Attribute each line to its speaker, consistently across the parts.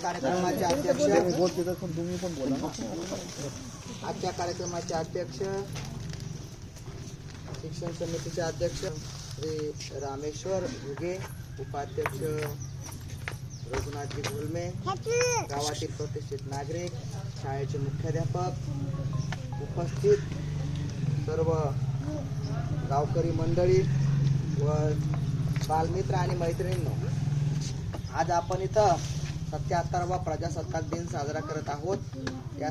Speaker 1: कार्यक्रमाचे अध्यक्ष आजच्या कार्यक्रमाचे अध्यक्ष शिक्षण समितीचे अध्यक्ष श्री रामेश्वर घुगे, उपाध्यक्ष रघुनाथजी घोलमे, गावातील प्रतिष्ठित नागरिक, शाळेचे मुख्याध्यापक, उपस्थित सर्व गावकरी मंडळी व बालमित्र आणि मैत्रिणींनो, आज आपण इथं 77वा प्रजासत्ताक दिन साजरा करत आहोत। या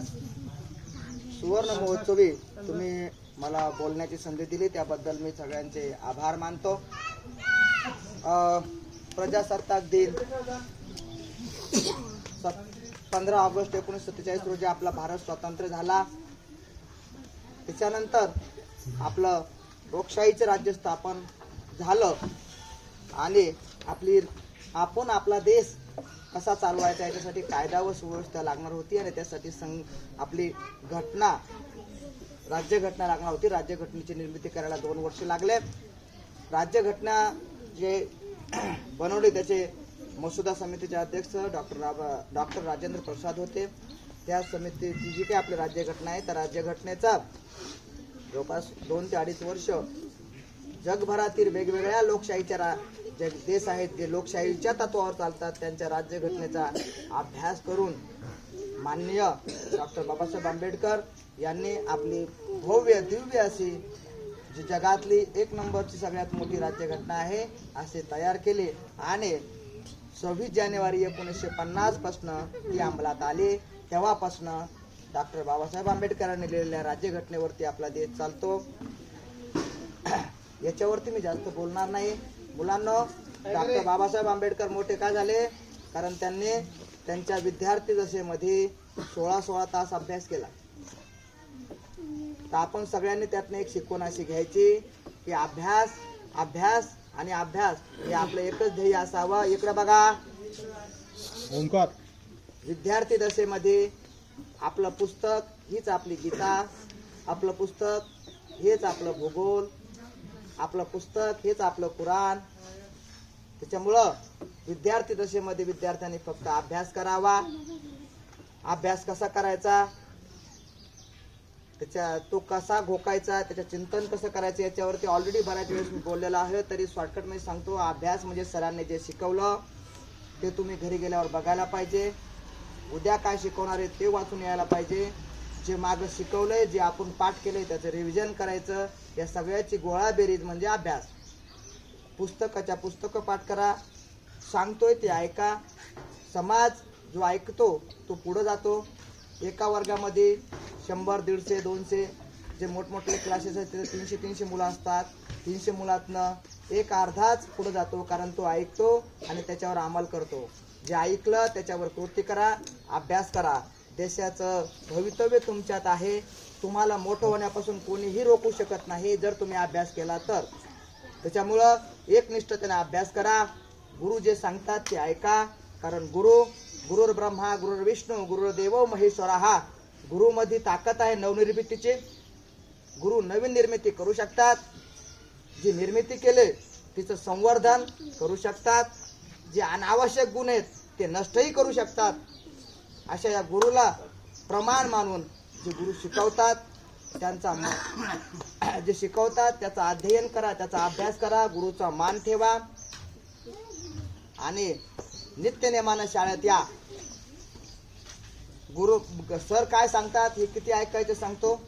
Speaker 1: सुवर्ण महोत्सवी तुम्ही मला बोलण्याची संधी दिली त्याबद्दल मी सगळ्यांचे आभार मानतो। प्रजासत्ताक दिन 15 ऑगस्ट 1947 रोजी आपला भारत स्वतंत्र झाला। त्याच्यानंतर आपलं लोकशाहीचे राज्य स्थापन झालं आणि आपण आपला देश कसा चालवायचा याच्यासाठी कायदा व सुव्यवस्था लागणार होती आणि त्यासाठी आपली घटना राज्यघटना लागणार होती। राज्यघटनेची निर्मिती करायला 2 वर्ष लागले। राज्यघटना जे बनवली त्याचे मसुदा समितीचे अध्यक्ष डॉक्टर राजेंद्र प्रसाद होते। त्या समितीची जी काही आपली राज्यघटना आहे त्या राज्यघटनेचा जवळपास 2 ते 2.5 वर्ष जगभरातील वेगवेगळ्या लोकशाहीच्या जे देश आहेत जे लोकशाहीच्या तत्वावर चालतात त्यांच्या राज्यघटनेचा अभ्यास करून माननीय डॉक्टर बाबासाहेब आंबेडकर यांनी आपली भव्य दिव्य अशी जी जगातली 1 नंबरची सगळ्यात मोठी राज्यघटना आहे असे तयार केले आणि 26 जानेवारी 1950 पासून ती अंमलात आली। तेव्हापासून डॉक्टर बाबासाहेब आंबेडकरांनी लिहिलेल्या राज्यघटनेवरती आपला देश चालतो। याच्यावरती मी जास्त बोलणार नाही। मुलांना डॉक्टर बाबासाहेब आंबेडकर मोठे का झाले? कारण त्यांनी त्यांच्या विद्यार्थी दशेमध्ये 16 तास अभ्यास केला। तर आपण सगळ्यांनी त्यातनं एक शिकवण अशी घ्यायची की अभ्यास आणि अभ्यास हे आपलं एकच ध्येय असावं। इकडे बघा,
Speaker 2: ओंकार
Speaker 1: विद्यार्थी दशेमध्ये आपलं पुस्तक हीच आपली गीता, आपलं पुस्तक हेच आपलं भूगोल, आपलं पुस्तक हेच आपलं कुराण। त्याच्यामुळं विद्यार्थी दशेमध्ये विद्यार्थ्यांनी फक्त अभ्यास करावा। अभ्यास कसा करायचा, तो कसा घोकायचा, त्याचं चिंतन कसं करायचं याच्यावरती ऑलरेडी बऱ्याच वेळेस मी बोललेलो आहे। तरी शॉर्टकट मध्ये सांगतो, अभ्यास म्हणजे सरांनी जे शिकवलं ते तुम्ही घरी गेल्यावर बघायला पाहिजे। उद्या काय शिकवणार आहे ते वाचून यायला पाहिजे। जे मागं शिकवलंय, जे आपण पाठ केलंय त्याचं रिव्हिजन करायचं। या सगळ्याची गोळा बेरीज म्हणजे अभ्यास। पुस्तकाच्या पुस्तकं पाठ करा, सांगतोय ते ऐका। समाज जो ऐकतो तो पुढे जातो। एका वर्गामध्ये 100, 150, 200 जे मोठमोठे क्लासेस आहेत तिथे 300 मुलं असतात। 300 मुलातनं एक अर्धाच पुढे जातो, कारण तो ऐकतो आणि त्याच्यावर अंमल करतो। जे ऐकलं त्याच्यावर कृती करा, अभ्यास करा। देशाचं भवितव्य तुमच्यात आहे। तुम्हाला मोठं होण्यापासून कोणीही रोखू शकत नाही जर तुम्ही अभ्यास केला तर। त्याच्यामुळं एकनिष्ठतेने अभ्यास करा। गुरु जे सांगतात ते ऐका, कारण गुरुर ब्रह्मा गुरुर विष्णू गुरुर्देवो महेश्वरा। गुरुमध्ये ताकद आहे नवनिर्मितीची। गुरु नवीन निर्मिती करू शकतात। जी निर्मिती केले तिचं संवर्धन करू शकतात। जे अनावश्यक गुण आहेत ते नष्टही करू शकतात। अशा या गुरुला प्रमाण मानून जे गुरु शिकवतात जे शिकवतात त्याचा अध्ययन करा, त्याचा अभ्यास करा, गुरुचा मान ठेवा आणि नित्यनेमानं शाळेत या। गुरु सर काय सांगतात हे किती ऐकायचं सांगतो।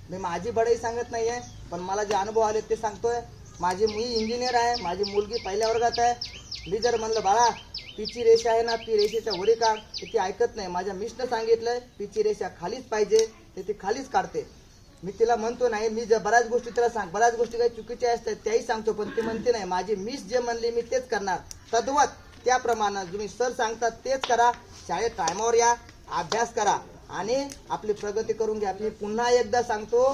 Speaker 1: मी माझी बढाई सांगत नाहीये, पण मला जे अनुभव आले ते सांगतोय। मी इंजिनियर आहे, माझी मुलगी 1ल्या वर्गात आहे। मी जर म्हणलं बाळा पीची रेषा आहे ना, पी रेषेच्या वरी काढ, ती ऐकत नाही। माझ्या मिस्टर सांगितलंय पीची रेषा खालीच पाहिजे, ती खालीच काढते। मी तिला म्हणतो नाही, मी बऱ्याच गोष्टी तिला बऱ्याच गोष्टी काही चुकीच्या असतात त्याही सांगतो, पण ती म्हणते नाही माझी मिस जे म्हणली मी तेच करणार। तद्वत त्याप्रमाणे तुम्ही सर सांगतात तेच करा। शाळेत टायमावर या, अभ्यास करा आणि आपली प्रगती करून घ्या। मी पुन्हा एकदा सांगतो,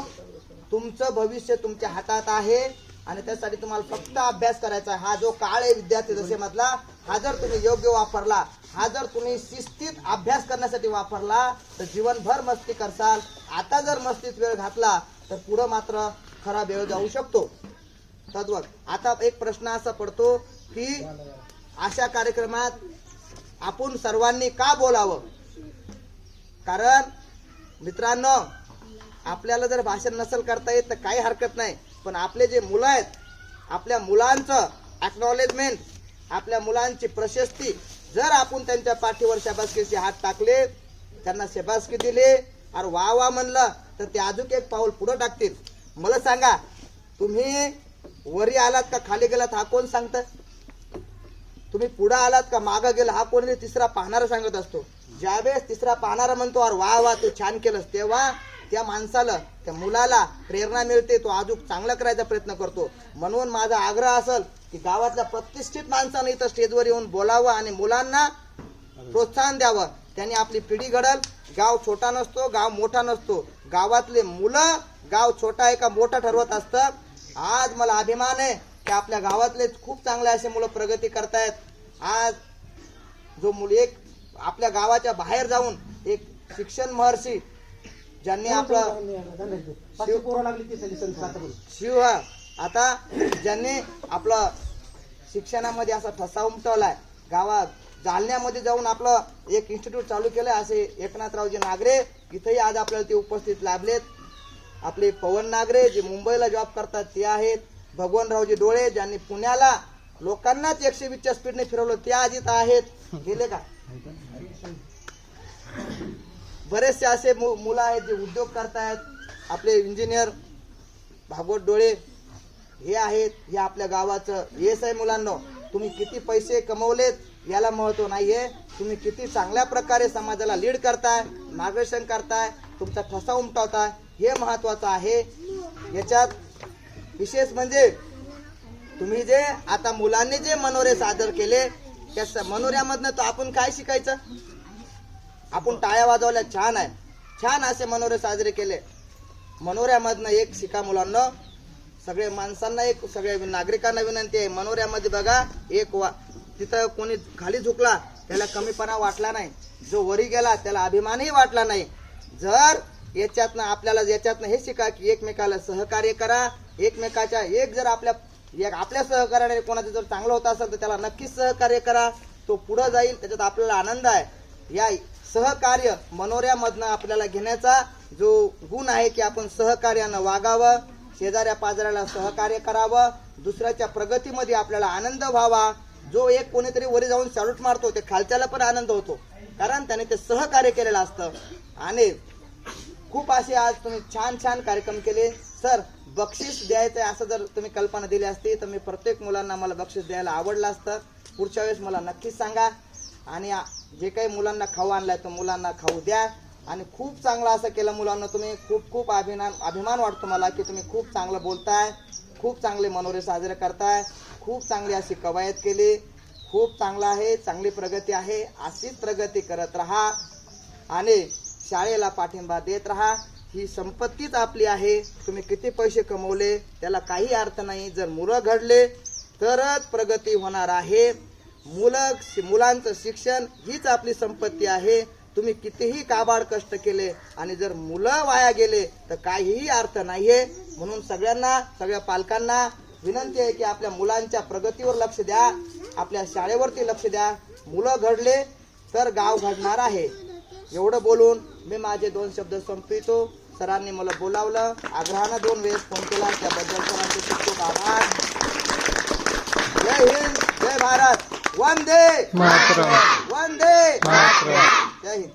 Speaker 1: तुमचं भविष्य तुमच्या हातात आहे आणि त्यासाठी तुम्हाला फक्त अभ्यास करायचा आहे। हा जो काळ आहे विद्यार्थी दशेमधला, हा जर तुम्ही योग्य वापरला, हा जर तुम्ही शिस्तीत अभ्यास करण्यासाठी वापरला तर जीवनभर मस्ती करसाल। आता जर मस्तीत वेळ घातला तर पुढे मात्र खरा वेळ जाऊ शकतो। तद्वत आता एक प्रश्न असा पडतो की अशा कार्यक्रमात आपण सर्वांनी का बोलावं? कारण मित्रांनो, आपल्याला जर भाषण नसेल करता येत तर काही हरकत नाही, पण आपले जे मुलं आहेत, आपल्या मुलांचं अॅक्नॉलेजमेंट, आपल्या मुलांची प्रशस्ती जर आपण त्यांच्या पाठीवर शाबासकीचे हात टाकले, त्यांना शाबासकी दिली और वा वा म्हणलं तर ते अजून एक पाऊल पुढे टाकतील. मला सांगा, तुम्ही वरी आलात का खाली गेलात हा कोण सांगतं? तुम्ही पुढे आलात का मागं गेला हा कोणी तिसरा पाहणारा सांगत असतो. ज्यावेळेस तिसरा पाहणारा म्हणतो अरे वा वा तू छान केलंस, तेव्हा त्या माणसाला, त्या मुलाला प्रेरणा मिळते, तो अजून चांगला करायचा प्रयत्न करतो. म्हणून माझा आग्रह असेल की गावातल्या प्रतिष्ठित माणसाने इथं स्टेजवर येऊन बोलावं आणि मुलांना प्रोत्साहन द्यावं. त्यांनी आपली पिढी घडल. गाव छोटा नसतो, गाव मोठा नसतो, गावातले मुलं गाव छोटा आहे का मोठा ठरवत असतं. आज मला अभिमान आहे की आपल्या गावातले खूप चांगले असे मुलं प्रगती करतायत. आज जो मुली एक आपल्या गावाच्या बाहेर जाऊन एक शिक्षण महर्षी ज्यांनी आपलं शिव आता ज्यांनी आपलं शिक्षणामध्ये असा ठसा उमटवलाय, गावात जालन्यामध्ये जाऊन आपलं एक इन्स्टिट्यूट चालू केलंय, असे एकनाथरावजी नागरे इथेही आज आपल्याला ते उपस्थित लाभलेत. आपले पवन नागरे जे मुंबईला जॉब करतात ते आहेत. भगवानरावजी डोळे ज्यांनी पुण्याला लोकांनाच 120च्या स्पीडने फिरवलं ते आज इथं आहेत. गेले का? बरेचसे असे मुलं आहेत जे उद्योग करतायत. आपले इंजिनियर भागवत डोळे हे आहेत. हे आपल्या गावाचं यश आहे. मुलांनो, तुम्ही किती पैसे कमवलेत याला महत्व नाहीये, तुम्ही किती चांगल्या प्रकारे समाजाला लीड करताय, मार्गदर्शन करताय, तुमचा ठसा उमटवताय, हे महत्वाचं आहे. याच्यात विशेष म्हणजे तुम्ही जे आता मुलांनी जे मनोरे सादर केले त्या मनोऱ्यामधनं तो आपण काय शिकायचं? आपण टाळ्या वाजवल्या, छान आहे, छान असे मनोरे साजरे केले. मनोऱ्यामधनं एक शिका मुलांना, सगळे माणसांना एक, सगळ्या नागरिकांना विनंती आहे, मनोऱ्यामध्ये बघा एक तिथं कोणी खाली झुकला त्याला कमीपणा वाटला नाही, जो वरी गेला त्याला अभिमानही वाटला नाही. जर याच्यातनं आपल्याला याच्यातनं हे शिका की एकमेकाला सहकार्य करा. एकमेकाच्या एक जर आपल्या सहकार्याने कोणाचं जर चांगलं होत असेल तर त्याला नक्कीच सहकार्य करा. तो पुढे जाईल, त्याच्यात आपल्याला आनंद आहे. या सहकार्य मनोऱ्यामधनं आपल्याला घेण्याचा जो गुण आहे की आपण सहकार्यानं वागावं, शेजाऱ्या पाजाऱ्याला सहकार्य करावं, दुसऱ्याच्या प्रगतीमध्ये आपल्याला आनंद व्हावा. जो एक कोणीतरी वरी जाऊन सॅल्यूट मारतो ते खालच्याला पण आनंद होतो, कारण त्याने ते सहकार्य केलेलं असतं. आणि खूप असे आज तुम्ही छान छान कार्यक्रम केले. सर, बक्षीस द्यायचं असं जर तुम्ही कल्पना दिली असती तर मी प्रत्येक मुलांना मला बक्षीस द्यायला आवडलं असतं. पुढच्या वेळेस मला नक्कीच सांगा. आणि जे काही मुलांना खाऊ आणलाय तो मुलांना खाऊ द्या. आणि खूप चांगलं असं केलं मुलांना तुम्ही. खूप खूप अभिमान वाटतो मला की तुम्ही खूप चांगलं बोलताय, खूप चांगले मनोरे साजरे करताय, खूप चांगली अशी कवायत केली. खूप चांगलं आहे, चांगली प्रगती आहे. अशीच प्रगती करत राहा आणि शाळेला पाठिंबा देत राहा. ही संपत्तीच आपली आहे. तुम्ही किती पैसे कमवले त्याला काही अर्थ नाही. जर मुलं घडले तरच प्रगती होणार आहे. मुलांचं शिक्षण हीच आपली संपत्ती आहे. तुम्ही कितीही काबाड कष्ट केले आणि जर मुलं वाया गेले तर काहीही अर्थ नाहीये. म्हणून सगळ्यांना, सगळ्या पालकांना विनंती आहे की आपल्या मुलांच्या प्रगतीवर लक्ष द्या, आपल्या शाळेवरती लक्ष द्या. मुलं घडले तर गाव घडणार आहे. एवढं बोलून मी माझे 2 शब्द संपवितो. सरांनी मला बोलावलं, आग्रहानं 2 वेळेस फोन केला, त्याबद्दल सरांचे खूप खूप आभार. जय हिंद, जय भारत, वंदे मातरम, वंदे मातरम, जय हिंद.